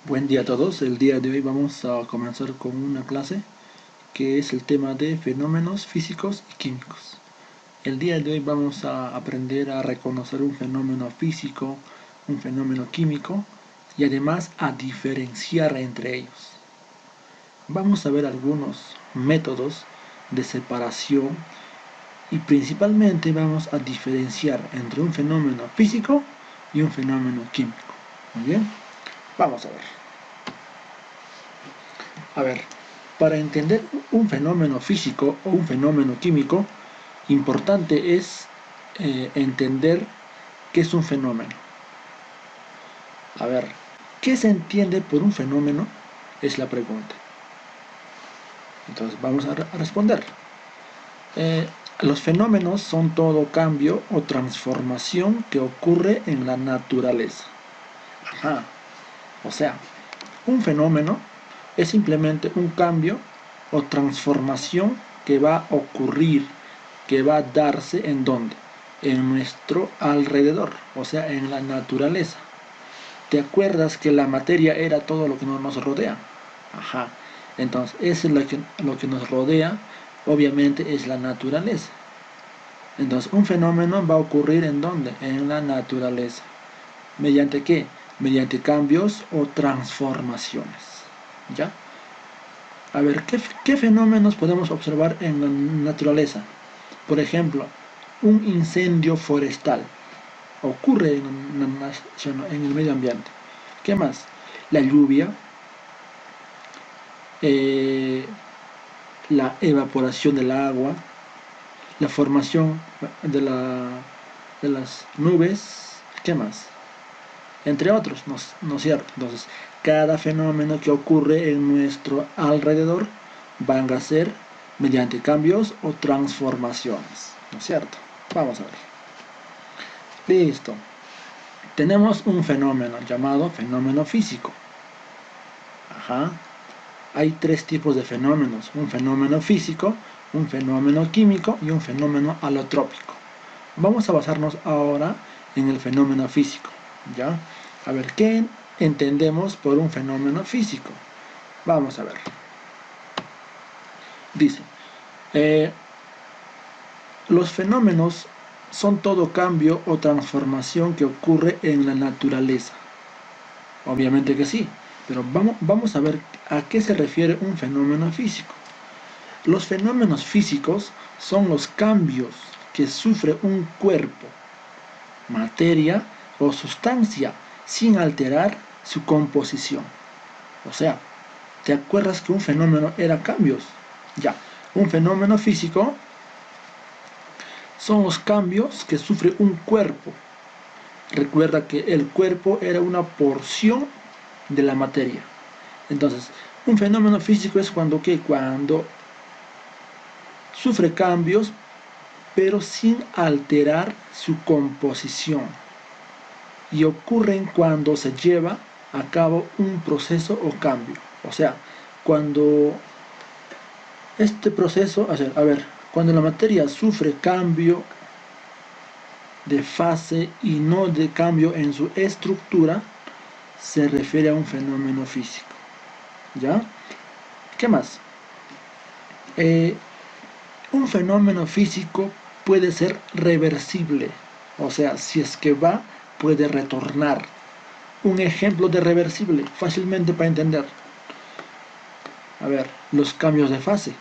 Buen día a todos. El día de hoy vamos a comenzar con una clase que es el tema de fenómenos físicos y químicos. El día de hoy vamos a aprender a reconocer un fenómeno físico, un fenómeno químico y además a diferenciar entre ellos. Vamos a ver algunos métodos de separación y principalmente vamos a diferenciar entre un fenómeno físico y un fenómeno químico. Muy bien, vamos a ver. Para entender un fenómeno físico o un fenómeno químico, importante es entender qué es un fenómeno. ¿Qué se entiende por un fenómeno? Es la pregunta. Entonces vamos a responder. Los fenómenos son todo cambio o transformación que ocurre en la naturaleza. O sea, un fenómeno es simplemente un cambio o transformación que va a ocurrir, que va a darse ¿en dónde? En nuestro alrededor, o sea, en la naturaleza. ¿Te acuerdas que la materia era todo lo que nos rodea? Entonces, eso es lo que nos rodea, obviamente es la naturaleza. Entonces, un fenómeno va a ocurrir ¿en dónde? En la naturaleza. ¿Mediante qué? Mediante cambios o transformaciones. ¿Ya? ¿Qué fenómenos podemos observar en la naturaleza? Por ejemplo, un incendio forestal ocurre en el medio ambiente. ¿Qué más? La lluvia, la evaporación del agua, la formación de las nubes, ¿qué más? Entre otros, ¿no es cierto? Entonces, cada fenómeno que ocurre en nuestro alrededor van a ser mediante cambios o transformaciones, ¿no es cierto? Vamos a ver. Listo. Tenemos un fenómeno llamado fenómeno físico. Hay tres tipos de fenómenos: un fenómeno físico, un fenómeno químico y un fenómeno alotrópico. Vamos a basarnos ahora en el fenómeno físico, ¿ya? ¿Qué entendemos por un fenómeno físico? Vamos a ver. Dice, los fenómenos son todo cambio o transformación que ocurre en la naturaleza. Obviamente que sí, pero vamos a ver a qué se refiere un fenómeno físico. Los fenómenos físicos son los cambios que sufre un cuerpo, materia o sustancia sin alterar su composición. O sea, ¿te acuerdas que un fenómeno era cambios? Ya, un fenómeno físico son los cambios que sufre un cuerpo. Recuerda que el cuerpo era una porción de la materia. Entonces, un fenómeno físico es cuando sufre cambios, pero sin alterar su composición. Y ocurren cuando se lleva a cabo un proceso o cambio. O sea, cuando este proceso, cuando la materia sufre cambio de fase y no de cambio en su estructura, se refiere a un fenómeno físico. ¿Ya? ¿Qué más? Un fenómeno físico puede ser reversible. O sea, si es que va, puede retornar. Un ejemplo de reversible, fácilmente para entender. Los cambios de fase.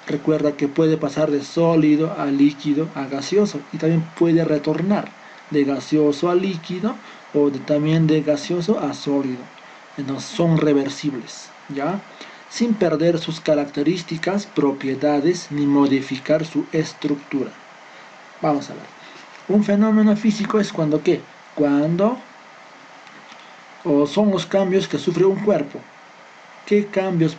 Recuerda que puede pasar de sólido a líquido a gaseoso y también puede retornar de gaseoso a líquido o también de gaseoso a sólido. Entonces son reversibles, ¿ya? Sin perder sus características, propiedades ni modificar su estructura. Vamos a ver. Un fenómeno físico es cuando ¿qué? Cuando son los cambios que sufre un cuerpo. ¿Qué cambios?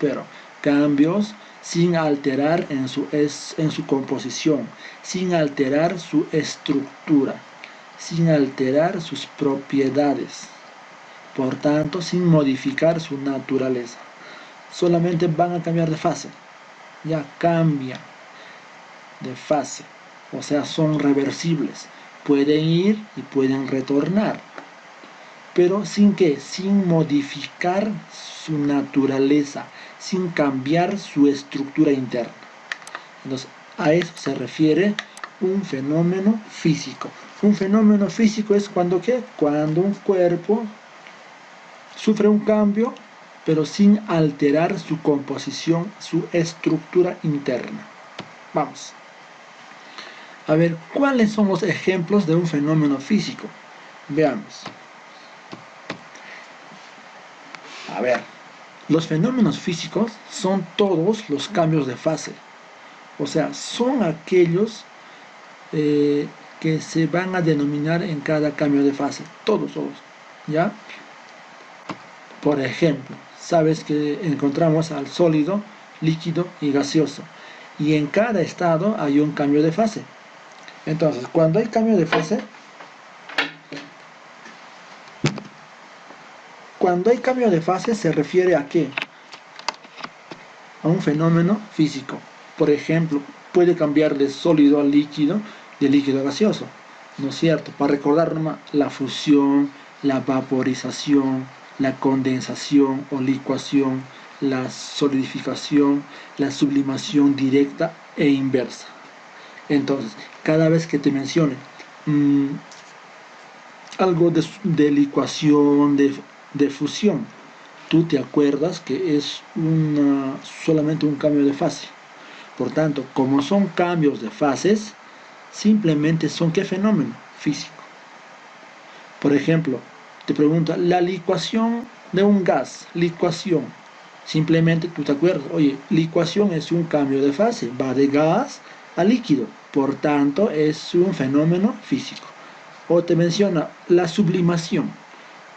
Cambios sin alterar en su composición, sin alterar su estructura, sin alterar sus propiedades, por tanto sin modificar su naturaleza. Solamente van a cambiar de fase, ya cambian de fase, o sea, son reversibles, pueden ir y pueden retornar. pero sin que, sin modificar su naturaleza, sin cambiar su estructura interna. Entonces, a eso se refiere un fenómeno físico. Un fenómeno físico es cuando, ¿qué? Cuando un cuerpo sufre un cambio, pero sin alterar su composición, su estructura interna. Vamos a ver cuáles son los ejemplos de un fenómeno físico. Veamos. A ver, los fenómenos físicos son todos los cambios de fase. O sea, son aquellos que se van a denominar en cada cambio de fase. Todos, ¿ya? Por ejemplo, sabes que encontramos al sólido, líquido y gaseoso. Y en cada estado hay un cambio de fase. Entonces, cuando hay cambio de fase, se refiere a ¿qué? A un fenómeno físico. Por ejemplo, puede cambiar de sólido a líquido, de líquido a gaseoso, ¿no es cierto? Para recordar nomás, la fusión, la vaporización, la condensación o licuación, la solidificación, la sublimación directa e inversa. Entonces, cada vez que te mencione algo de licuación, de fusión, tú te acuerdas que es solamente un cambio de fase. Por tanto, como son cambios de fases, simplemente son ¿qué fenómeno? Físico. Por ejemplo, te pregunta, la licuación de un gas, licuación. Simplemente tú te acuerdas, oye, licuación es un cambio de fase, va de gas a líquido, por tanto es un fenómeno físico. O te menciona la sublimación.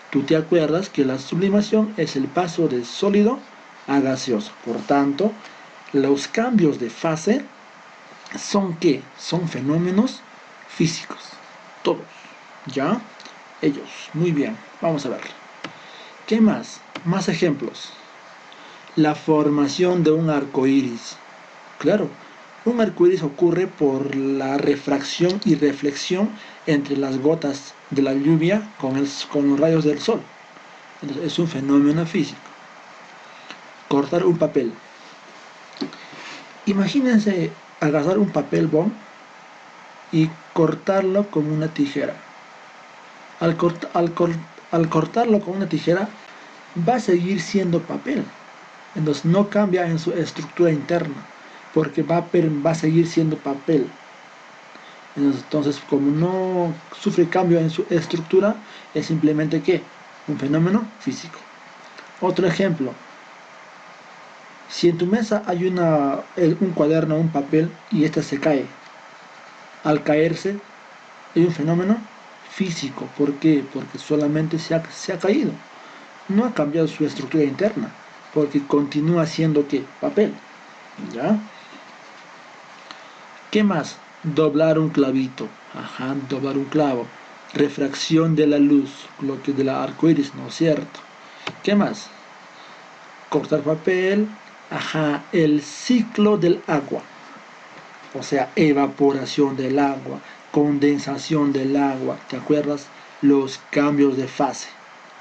Tú te acuerdas que la sublimación es el paso de sólido a gaseoso. Por tanto, los cambios de fase son ¿qué? Son fenómenos físicos. Todos. ¿Ya? Ellos. Muy bien. Vamos a ver. ¿Qué más? Más ejemplos. La formación de un arco iris. Claro, un arco iris ocurre por la refracción y reflexión entre las gotas de la lluvia con los rayos del sol. Entonces, es un fenómeno físico. Cortar un papel. Imagínense agarrar un papel bond y cortarlo con una tijera. Al cortarlo con una tijera, va a seguir siendo papel. Entonces no cambia en su estructura interna, porque va a seguir siendo papel. Entonces, como no sufre cambio en su estructura, es simplemente ¿qué? Un fenómeno físico. Otro ejemplo. Si en tu mesa hay un cuaderno, un papel, y este se cae, al caerse hay un fenómeno físico. ¿Por qué? Porque solamente se ha caído. No ha cambiado su estructura interna, porque continúa siendo ¿qué? Papel. ¿Ya? ¿Qué más? Doblar un clavito. Ajá, doblar un clavo. Refracción de la luz, lo que de la arco iris, ¿no es cierto? ¿Qué más? Cortar papel. Ajá, el ciclo del agua. O sea, evaporación del agua, condensación del agua. ¿Te acuerdas? Los cambios de fase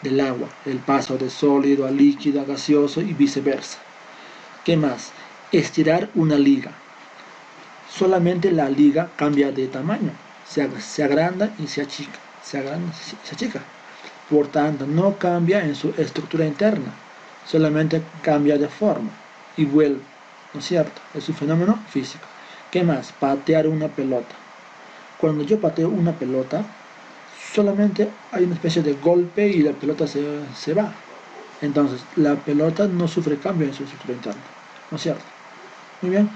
del agua, el paso de sólido a líquido a gaseoso y viceversa. ¿Qué más? Estirar una liga. Solamente la liga cambia de tamaño, se agranda y se achica, se agranda y se achica. Por tanto, no cambia en su estructura interna, solamente cambia de forma y vuelve, ¿no es cierto? Es un fenómeno físico. ¿Qué más? Patear una pelota. Cuando yo pateo una pelota, solamente hay una especie de golpe y la pelota se va. Entonces, la pelota no sufre cambio en su estructura interna, ¿no es cierto? Muy bien.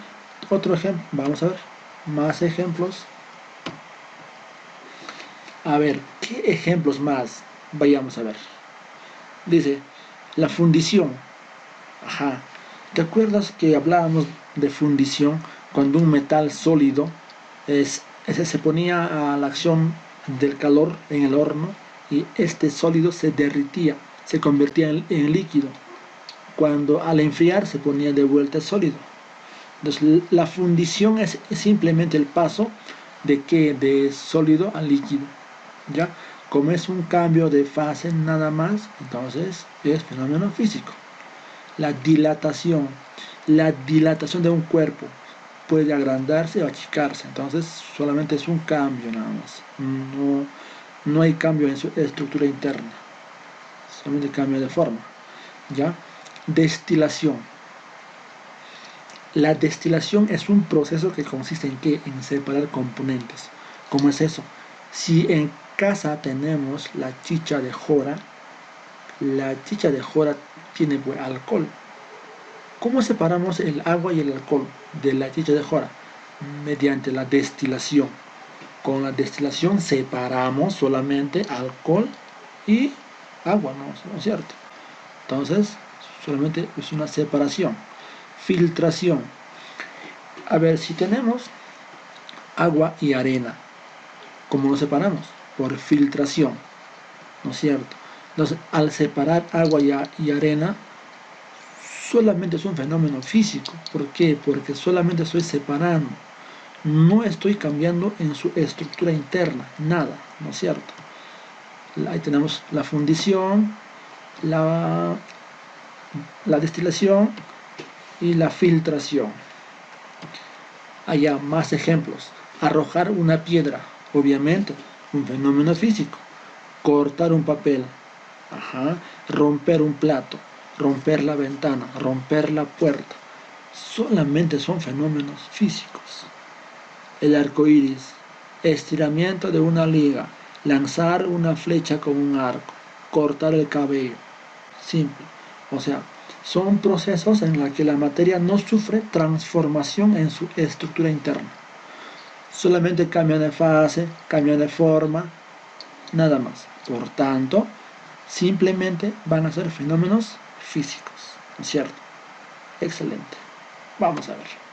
Otro ejemplo, vamos a ver, más ejemplos. A ver, ¿qué ejemplos más? Vayamos a ver. Dice, la fundición. Ajá. ¿Te acuerdas que hablábamos de fundición cuando un metal sólido se ponía a la acción del calor en el horno y este sólido se derritía, se convertía en líquido? Cuando al enfriar se ponía de vuelta sólido. Entonces, la fundición es simplemente el paso de sólido a líquido, ¿ya? Como es un cambio de fase nada más, entonces es fenómeno físico. La dilatación de un cuerpo puede agrandarse o achicarse, entonces solamente es un cambio nada más. No hay cambio en su estructura interna, solamente cambio de forma. ¿Ya? Destilación. La destilación es un proceso que consiste en ¿qué? En separar componentes. ¿Cómo es eso? Si en casa tenemos la chicha de jora, la chicha de jora tiene pues, alcohol. ¿Cómo separamos el agua y el alcohol de la chicha de jora? Mediante la destilación. Con la destilación separamos solamente alcohol y agua, ¿no es cierto? Entonces, solamente es una separación. Filtración. A ver, si tenemos agua y arena, ¿cómo lo separamos? Por filtración, ¿no es cierto? Entonces, al separar agua y arena, solamente es un fenómeno físico. ¿Por qué? Porque solamente estoy separando. No estoy cambiando en su estructura interna, nada, ¿no es cierto? Ahí tenemos la fundición, la destilación y la filtración. Hay más ejemplos. Arrojar una piedra, obviamente, un fenómeno físico. Cortar un papel, romper un plato, romper la ventana, romper la puerta. Solamente son fenómenos físicos. El arco iris, estiramiento de una liga, lanzar una flecha con un arco, cortar el cabello. Simple. O sea, son procesos en los que la materia no sufre transformación en su estructura interna. Solamente cambian de fase, cambian de forma, nada más. Por tanto, simplemente van a ser fenómenos físicos, ¿no es cierto? Excelente. Vamos a ver.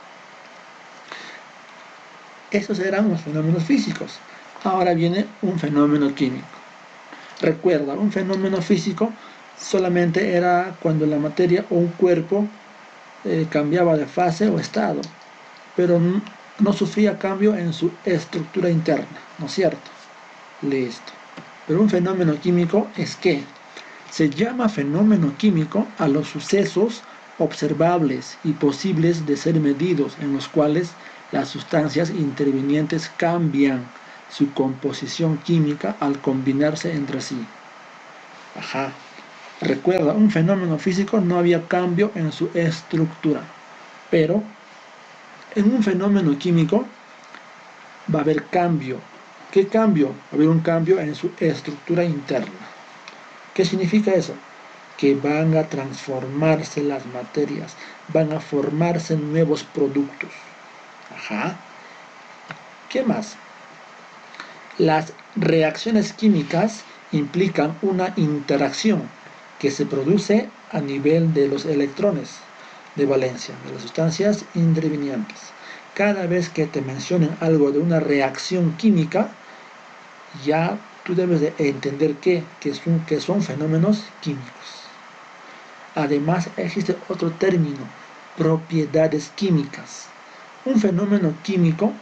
Esos eran los fenómenos físicos. Ahora viene un fenómeno químico. Recuerda, un fenómeno físico solamente era cuando la materia o un cuerpo cambiaba de fase o estado, pero no sufría cambio en su estructura interna, ¿no es cierto? Listo. Pero un fenómeno químico es que se llama fenómeno químico a los sucesos observables y posibles de ser medidos en los cuales las sustancias intervinientes cambian su composición química al combinarse entre sí. Recuerda, un fenómeno físico no había cambio en su estructura, pero en un fenómeno químico va a haber cambio. ¿Qué cambio? Va a haber un cambio en su estructura interna. ¿Qué significa eso? Que van a transformarse las materias, van a formarse nuevos productos. ¿Qué más? Las reacciones químicas implican una interacción que se produce a nivel de los electrones de valencia, de las sustancias intervinientes. Cada vez que te mencionen algo de una reacción química, ya tú debes de entender que son fenómenos químicos. Además, existe otro término, propiedades químicas. Un fenómeno químico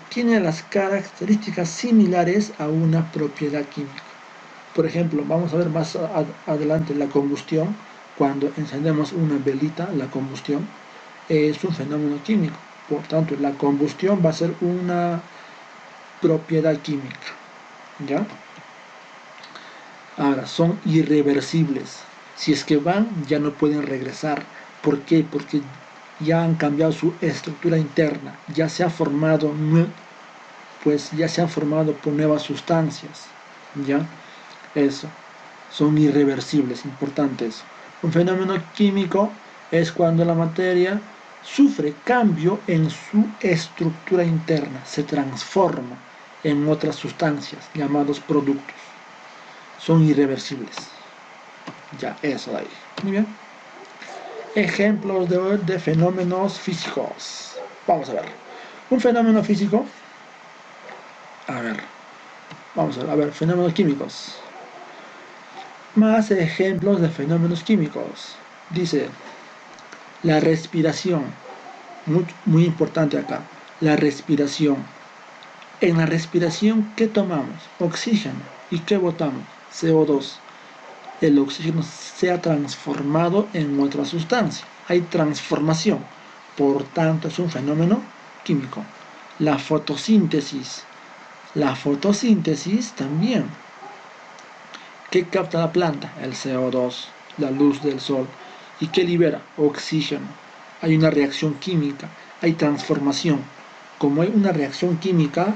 tiene las características similares a una propiedad química. Por ejemplo, vamos a ver más adelante la combustión. Cuando encendemos una velita, la combustión es un fenómeno químico. Por tanto, la combustión va a ser una propiedad química. ¿Ya? Ahora, son irreversibles. Si es que van, ya no pueden regresar. ¿Por qué? Porque ya han cambiado su estructura interna. Ya se ha formado, por nuevas sustancias. ¿Ya? Eso. Son irreversibles. Importante eso. Un fenómeno químico es cuando la materia sufre cambio en su estructura interna. Se transforma en otras sustancias, llamados productos. Son irreversibles. Ya, eso de ahí. Muy bien. Ejemplos de fenómenos físicos. Vamos a ver. Un fenómeno físico. Vamos a ver, fenómenos químicos. Más ejemplos de fenómenos químicos. Dice, la respiración. Muy importante acá. La respiración. En la respiración, ¿qué tomamos? Oxígeno. ¿Y qué botamos? CO2. El oxígeno se ha transformado en otra sustancia. Hay transformación. Por tanto, es un fenómeno químico. La fotosíntesis. La fotosíntesis también. ¿Qué capta la planta? El CO2, la luz del sol. ¿Y qué libera? Oxígeno. Hay una reacción química, hay transformación. Como hay una reacción química,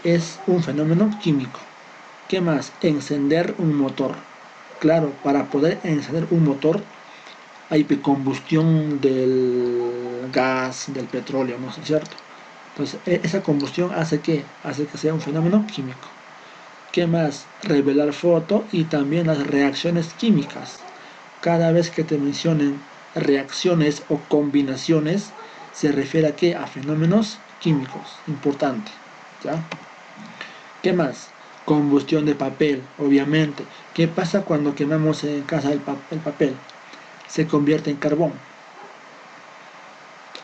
es un fenómeno químico. ¿Qué más? Encender un motor. Claro, para poder encender un motor hay combustión del gas, del petróleo, ¿no es cierto? Entonces, esa combustión hace que sea un fenómeno químico. ¿Qué más? Revelar foto y también las reacciones químicas. Cada vez que te mencionen reacciones o combinaciones, se refiere a qué? A fenómenos químicos. Importante. ¿Ya? ¿Qué más? Combustión de papel, obviamente. ¿Qué pasa cuando quemamos en casa el papel? Se convierte en carbón.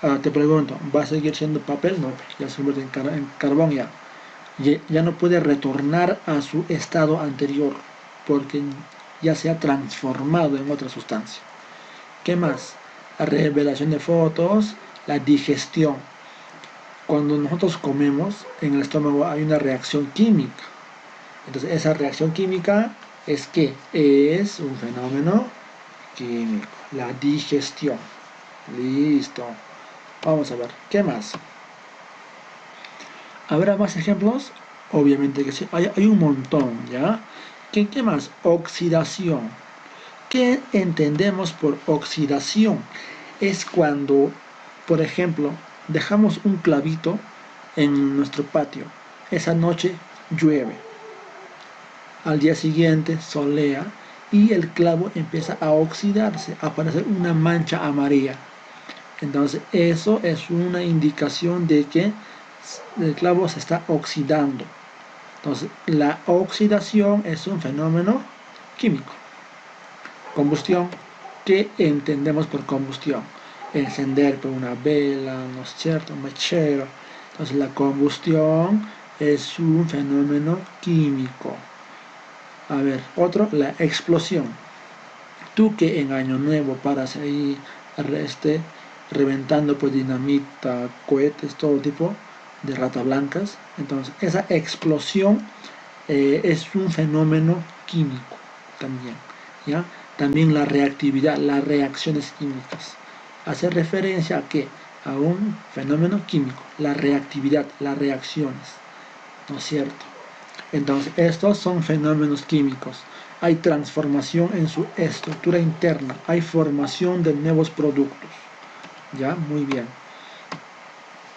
Ahora te pregunto, ¿va a seguir siendo papel? No, ya se convierte en carbón ya. Ya no puede retornar a su estado anterior porque ya se ha transformado en otra sustancia. ¿Qué más? La revelación de fotos, la digestión. Cuando nosotros comemos, en el estómago hay una reacción química. Entonces esa reacción química es que es un fenómeno químico, la digestión. Listo. Vamos a ver, ¿qué más? ¿Habrá más ejemplos? Obviamente que sí, hay un montón, ¿ya? ¿Qué más? Oxidación. ¿Qué entendemos por oxidación? Es cuando, por ejemplo, dejamos un clavito en nuestro patio. Esa noche llueve. Al día siguiente solea y el clavo empieza a oxidarse, a aparecer una mancha amarilla. Entonces eso es una indicación de que el clavo se está oxidando. Entonces la oxidación es un fenómeno químico. Combustión. ¿Qué entendemos por combustión? Encender por una vela, ¿no es cierto? Un mechero. Entonces la combustión es un fenómeno químico. A ver, otro, la explosión. Tú que en Año Nuevo paras ahí reventando pues dinamita, cohetes, todo tipo de rata blancas. Entonces esa explosión es un fenómeno químico también, ¿ya? También la reactividad, las reacciones químicas. Hace referencia a qué? A un fenómeno químico, la reactividad, las reacciones, ¿no es cierto? Entonces estos son fenómenos químicos. Hay transformación en su estructura interna, hay formación de nuevos productos. ¿Ya? Muy bien.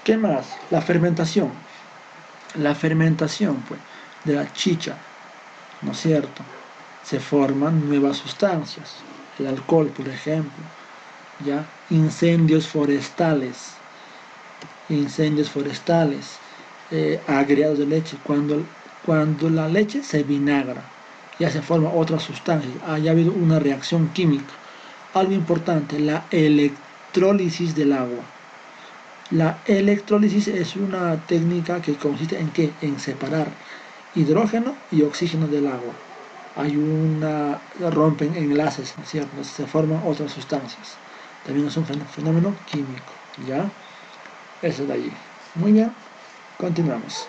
¿Qué más? La fermentación. La fermentación, pues, de la chicha, ¿no es cierto? Se forman nuevas sustancias. El alcohol, por ejemplo. ¿Ya? Incendios forestales. Incendios forestales. Agregados de leche. Cuando la leche se vinagra, ya se forma otra sustancia. Ha habido una reacción química. Algo importante, la electrólisis del agua. La electrólisis es una técnica que consiste en ¿qué? En separar hidrógeno y oxígeno del agua. Rompen enlaces, ¿no es cierto? Se forman otras sustancias. También es un fenómeno químico, ¿ya? Eso de allí. Muy bien, continuamos.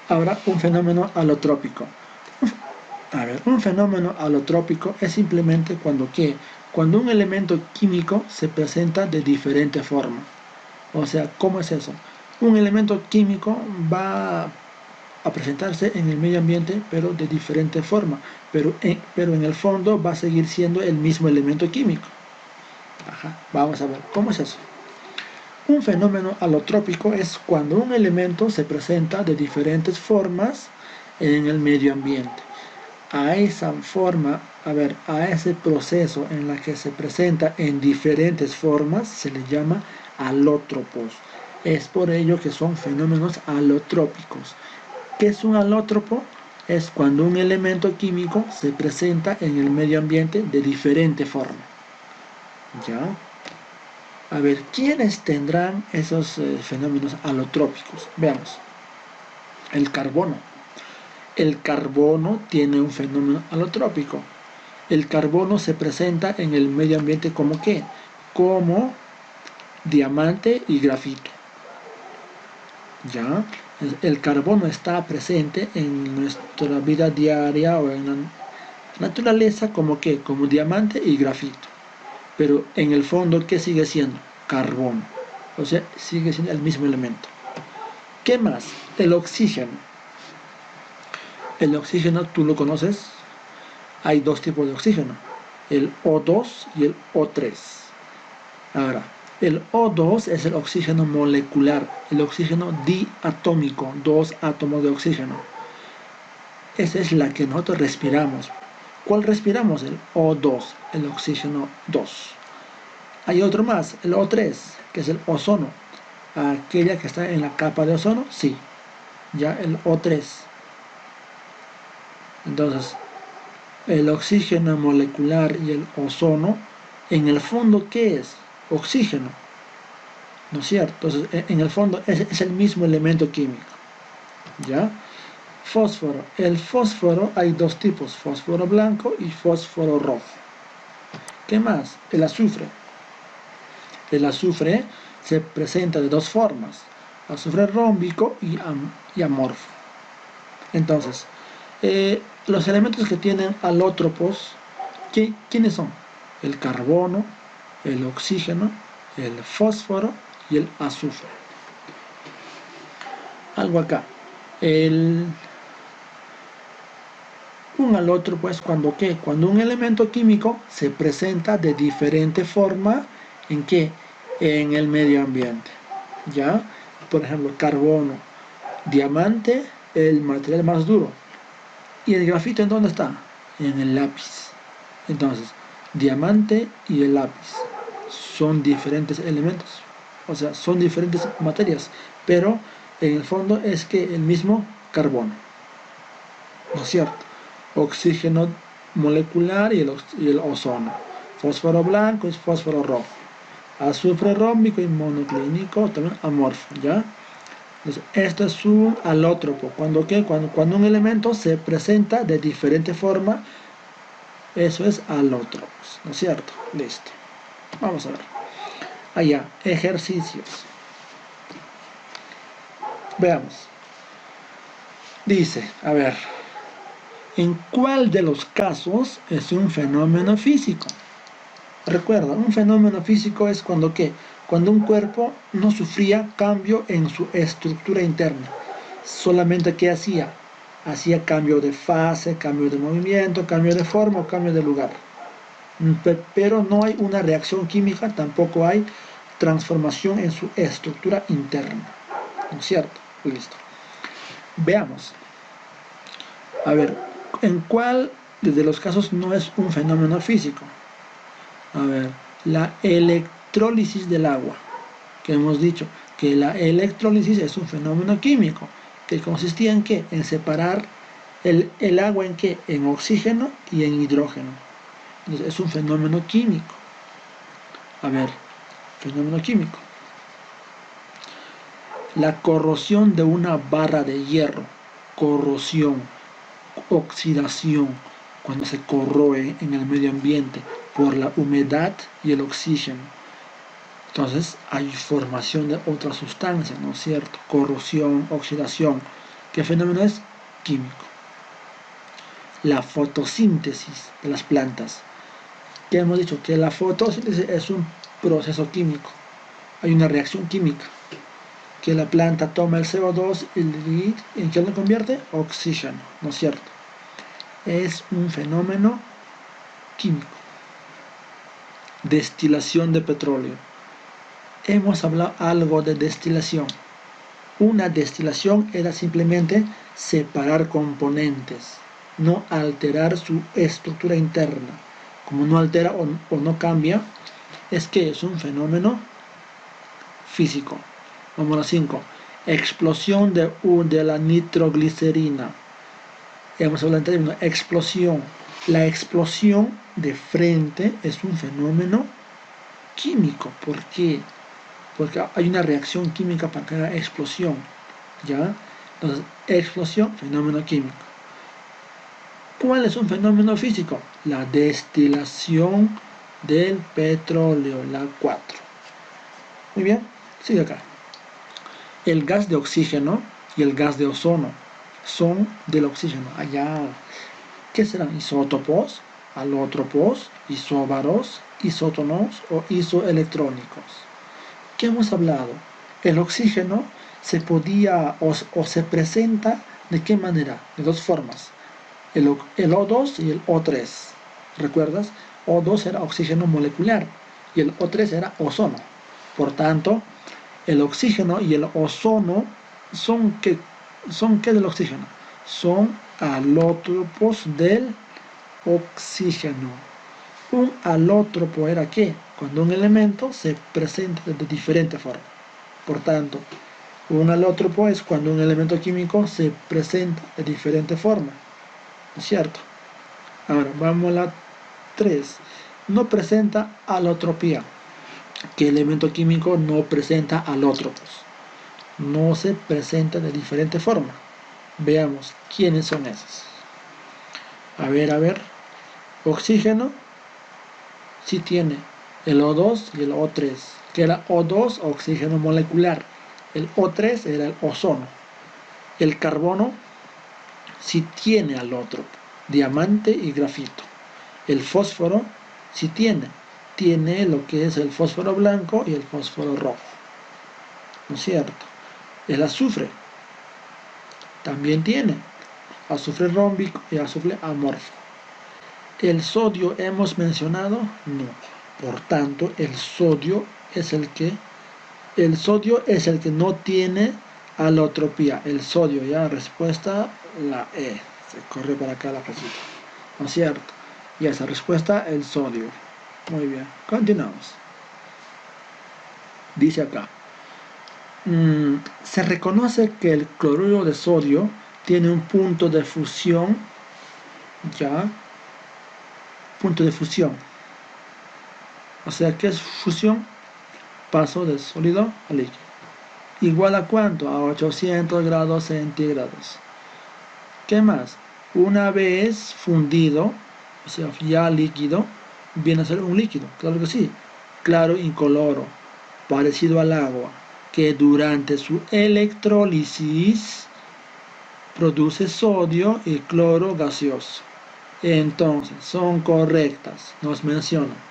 Ahora un fenómeno alotrópico. A ver, un fenómeno alotrópico es simplemente cuando un elemento químico se presenta de diferente forma. O sea, ¿cómo es eso? Un elemento químico va a presentarse en el medio ambiente, pero de diferente forma. Pero en el fondo va a seguir siendo el mismo elemento químico. Ajá, vamos a ver, ¿cómo es eso? Un fenómeno alotrópico es cuando un elemento se presenta de diferentes formas en el medio ambiente. A esa forma, a ese proceso en la que se presenta en diferentes formas se le llama alótropos. Es por ello que son fenómenos alotrópicos. ¿Qué es un alótropo? Es cuando un elemento químico se presenta en el medio ambiente de diferente forma. ¿Ya? A ver, ¿quiénes tendrán esos fenómenos alotrópicos? Veamos. El carbono. El carbono tiene un fenómeno alotrópico. El carbono se presenta en el medio ambiente como ¿qué? Como diamante y grafito. ¿Ya? El carbono está presente en nuestra vida diaria o en la naturaleza como ¿qué? Como diamante y grafito. Pero en el fondo, ¿qué sigue siendo? Carbono. O sea, sigue siendo el mismo elemento. ¿Qué más? El oxígeno. El oxígeno, ¿tú lo conoces? Hay dos tipos de oxígeno, el O2 y el O3. Ahora, el O2 es el oxígeno molecular, el oxígeno diatómico, dos átomos de oxígeno. Esa es la que nosotros respiramos. ¿Cuál respiramos? El O2, el oxígeno 2. Hay otro más, el O3, que es el ozono. Aquella que está en la capa de ozono, sí, ya el O3. Entonces, el oxígeno molecular y el ozono, en el fondo, ¿qué es? Oxígeno, ¿no es cierto? Entonces, en el fondo es el mismo elemento químico, ¿ya? Fósforo. El fósforo hay dos tipos, fósforo blanco y fósforo rojo. ¿Qué más? El azufre. El azufre se presenta de dos formas, azufre rómbico y amorfo. Entonces, los elementos que tienen alótropos, ¿quiénes son? El carbono, el oxígeno, el fósforo y el azufre. Algo acá. Un alótropo es cuando ¿qué? Cuando un elemento químico se presenta de diferente forma ¿en qué? En el medio ambiente. ¿Ya? Por ejemplo, carbono, diamante, el material más duro. ¿Y el grafito en dónde está? En el lápiz. Entonces, diamante y el lápiz son diferentes elementos, o sea, son diferentes materias, pero en el fondo es que el mismo carbono, ¿no es cierto? Oxígeno molecular y el ozono, fósforo blanco y fósforo rojo, azufre rómbico y monoclínico, también amorfo, ¿ya? Entonces, esto es un alótropo, cuando un elemento se presenta de diferente forma, eso es alótropos, ¿no es cierto? Listo. Vamos a ver. Allá, ejercicios. Veamos. Dice, a ver, ¿en cuál de los casos es un fenómeno físico? Recuerda, un fenómeno físico es cuando ¿qué? Cuando un cuerpo no sufría cambio en su estructura interna. Solamente ¿qué hacía? Hacía cambio de fase, cambio de movimiento, cambio de forma o cambio de lugar. Pero no hay una reacción química, tampoco hay transformación en su estructura interna, ¿no es cierto? Listo. Veamos. A ver, ¿en cuál de los casos no es un fenómeno físico? A ver, la electrólisis del agua, que hemos dicho que la electrólisis es un fenómeno químico, que consistía en ¿qué? En separar el agua en ¿qué? En oxígeno y en hidrógeno. Entonces, es un fenómeno químico. A ver, fenómeno químico. La corrosión de una barra de hierro, corrosión, oxidación, cuando se corroe en el medio ambiente por la humedad y el oxígeno. Entonces hay formación de otra sustancia, ¿no es cierto? Corrosión, oxidación. ¿Qué fenómeno es? Químico. La fotosíntesis de las plantas. Ya hemos dicho que la fotosíntesis es un proceso químico. Hay una reacción química. Que la planta toma el CO2 y ¿en qué lo convierte? Oxígeno, ¿no es cierto? Es un fenómeno químico. Destilación de petróleo. Hemos hablado algo de destilación. Una destilación era simplemente separar componentes, no alterar su estructura interna. Como no altera o no cambia, es que es un fenómeno físico. Vamos a la 5. Explosión de la nitroglicerina. Hemos hablado en términos de explosión. La explosión de frente es un fenómeno químico. ¿Por qué? Porque hay una reacción química para que haya explosión, ¿ya? Entonces, explosión, fenómeno químico. ¿Cuál es un fenómeno físico? La destilación del petróleo, la 4. Muy bien, sigue acá. El gas de oxígeno y el gas de ozono son del oxígeno. Allá, ¿qué serán? Isótopos, alótropos, isóbaros, isótonos o isoelectrónicos. ¿Qué hemos hablado? El oxígeno se podía o se presenta ¿de qué manera? De dos formas. El O2 y el O3. ¿Recuerdas? O2 era oxígeno molecular y el O3 era ozono. Por tanto, el oxígeno y el ozono son ¿qué del oxígeno? Son alótropos del oxígeno. Un alótropo era ¿qué? Cuando un elemento se presenta de diferente forma. Por tanto, un alótropo es cuando un elemento químico se presenta de diferente forma. ¿No es cierto? Ahora, vamos a la 3. No presenta alotropía. ¿Qué elemento químico no presenta alótropos? No se presenta de diferente forma. Veamos quiénes son esos. A ver. Oxígeno sí tiene el O2 y el O3, que era O2, oxígeno molecular. El O3 era el ozono. El carbono sí tiene alótropo, diamante y grafito. El fósforo sí tiene lo que es el fósforo blanco y el fósforo rojo. ¿No es cierto? El azufre también tiene azufre rómbico y azufre amorfo. El sodio hemos mencionado, no. Por tanto, el sodio es el que no tiene alotropía. El sodio, ya, respuesta la E. Se corre para acá la flechita. ¿No es cierto? Y esa respuesta, el sodio. Muy bien, continuamos. Dice acá. Se reconoce que el cloruro de sodio tiene un punto de fusión, ya, punto de fusión. O sea, ¿qué es fusión? Paso de sólido a líquido. ¿Igual a cuánto? A 800 grados centígrados. ¿Qué más? Una vez fundido, o sea, ya líquido, viene a ser un líquido. Claro que sí. Claro, incoloro, parecido al agua, que durante su electrólisis produce sodio y cloro gaseoso. Entonces, son correctas. Nos mencionan.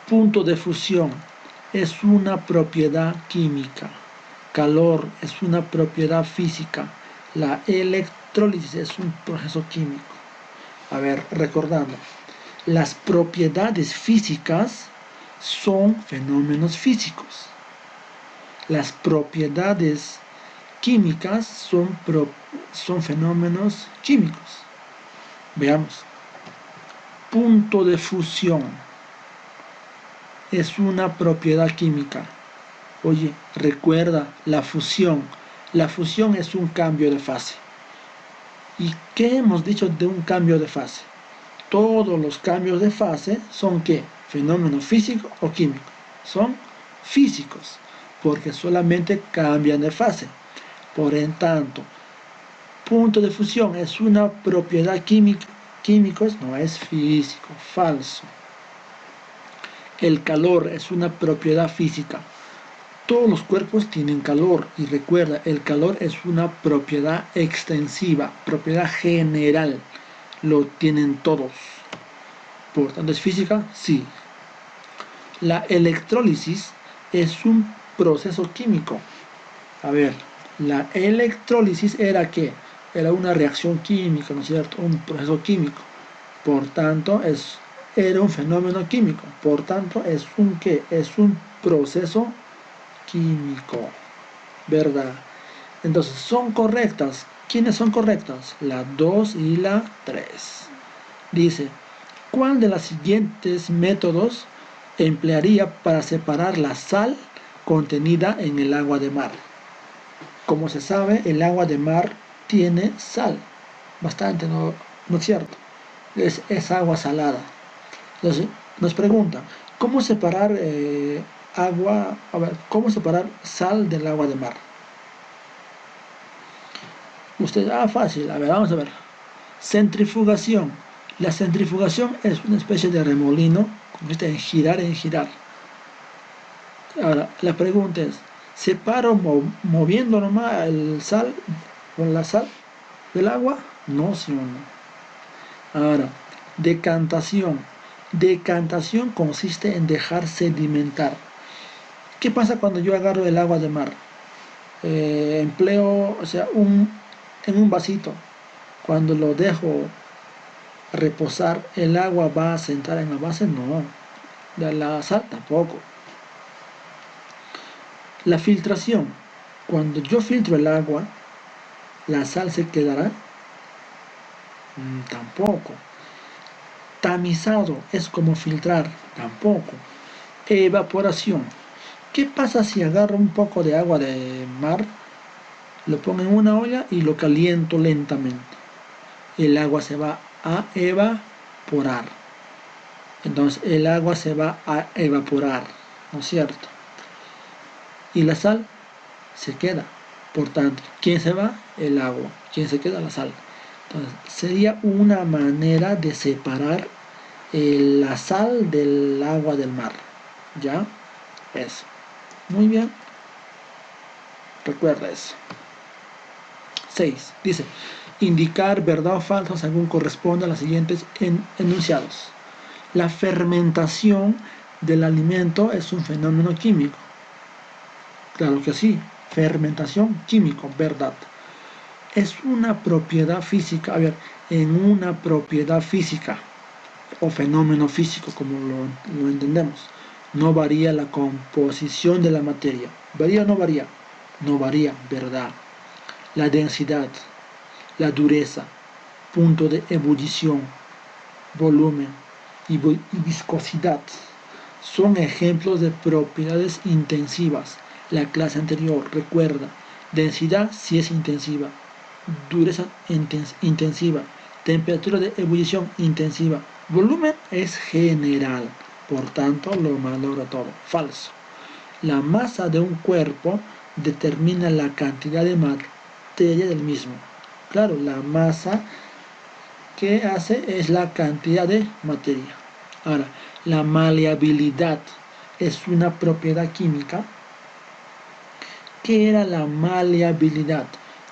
Punto de fusión es una propiedad química. Calor es una propiedad física. La electrólisis es un proceso químico. A ver, recordando. Las propiedades físicas son fenómenos físicos. Las propiedades químicas son fenómenos químicos. Veamos. Punto de fusión es una propiedad química. Oye, recuerda la fusión. La fusión es un cambio de fase. ¿Y qué hemos dicho de un cambio de fase? Todos los cambios de fase son ¿qué? ¿Fenómeno físico o químico? Son físicos, porque solamente cambian de fase. Por tanto, punto de fusión es una propiedad química. Químicos no es físico, falso. El calor es una propiedad física. Todos los cuerpos tienen calor y recuerda, el calor es una propiedad extensiva, propiedad general. Lo tienen todos. Por tanto, ¿es física? Sí. La electrólisis es un proceso químico. A ver, la electrólisis era ¿qué? Era una reacción química, ¿no es cierto? Un proceso químico. Por tanto, era un fenómeno químico. Por tanto, ¿es un qué? Es un proceso químico. ¿Verdad? Entonces, son correctas. ¿Quiénes son correctas? La 2 y la 3. Dice, ¿cuál de los siguientes métodos emplearía para separar la sal contenida en el agua de mar? Como se sabe, el agua de mar tiene sal. Bastante, ¿no es cierto? Es agua salada. Entonces, nos preguntan, ¿Cómo separar agua? A ver, ¿cómo separar sal del agua de mar? Usted, fácil, a ver, vamos a ver. Centrifugación. La centrifugación es una especie de remolino, consiste en girar, en girar. Ahora, la pregunta es, ¿separo moviendo nomás el sal con la sal del agua? No, sí o no. Ahora, decantación. Decantación consiste en dejar sedimentar. ¿Qué pasa cuando yo agarro el agua de mar? Empleo, o sea, en un vasito. Cuando lo dejo reposar, ¿el agua va a sentar en la base? No. De la sal tampoco. La filtración. Cuando yo filtro el agua, ¿la sal se quedará? Tampoco. Tamizado es como filtrar, tampoco. Evaporación. ¿Qué pasa si agarro un poco de agua de mar, lo pongo en una olla y lo caliento lentamente? El agua se va a evaporar. Entonces el agua se va a evaporar, ¿no es cierto? Y la sal se queda. Por tanto, ¿quién se va? El agua. ¿Quién se queda? La sal. Entonces, sería una manera de separar la sal del agua del mar. ¿Ya? Eso. Muy bien. Recuerda eso. 6. Dice, indicar verdad o falso según corresponde a los siguientes enunciados. La fermentación del alimento es un fenómeno químico. Claro que sí. Fermentación químico, verdad. Es una propiedad física, a ver, en una propiedad física o fenómeno físico, como lo entendemos, no varía la composición de la materia. ¿Varía o no varía? No varía, verdad. La densidad, la dureza, punto de ebullición, volumen y viscosidad son ejemplos de propiedades intensivas. La clase anterior, recuerda, densidad si es intensiva, dureza intensiva, temperatura de ebullición intensiva, volumen es general, por tanto lo malogra todo. Falso. La masa de un cuerpo determina la cantidad de materia del mismo. Claro, la masa que hace es la cantidad de materia. Ahora, la maleabilidad es una propiedad química. ¿Qué era la maleabilidad?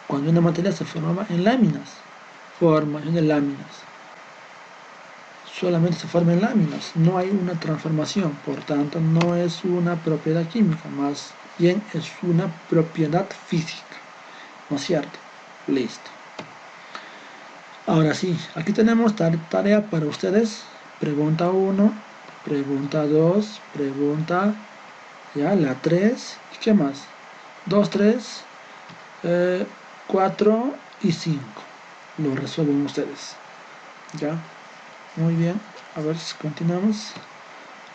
Cuando una materia se formaba en láminas. Formación de láminas. Solamente se forma en láminas, no hay una transformación, por tanto no es una propiedad química, más bien es una propiedad física, ¿no es cierto? Listo. Ahora sí, aquí tenemos tarea para ustedes. Pregunta 1, pregunta 2, pregunta, ya, la 3, ¿y qué más? 2, 3, 4 y 5. Lo resuelven ustedes. ¿Ya? Muy bien. A ver si continuamos.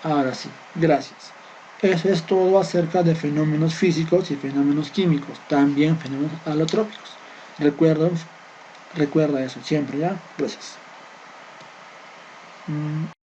Ahora sí, gracias. Eso es todo acerca de fenómenos físicos y fenómenos químicos, también fenómenos alotrópicos. Recuerda eso siempre, ¿ya? Gracias.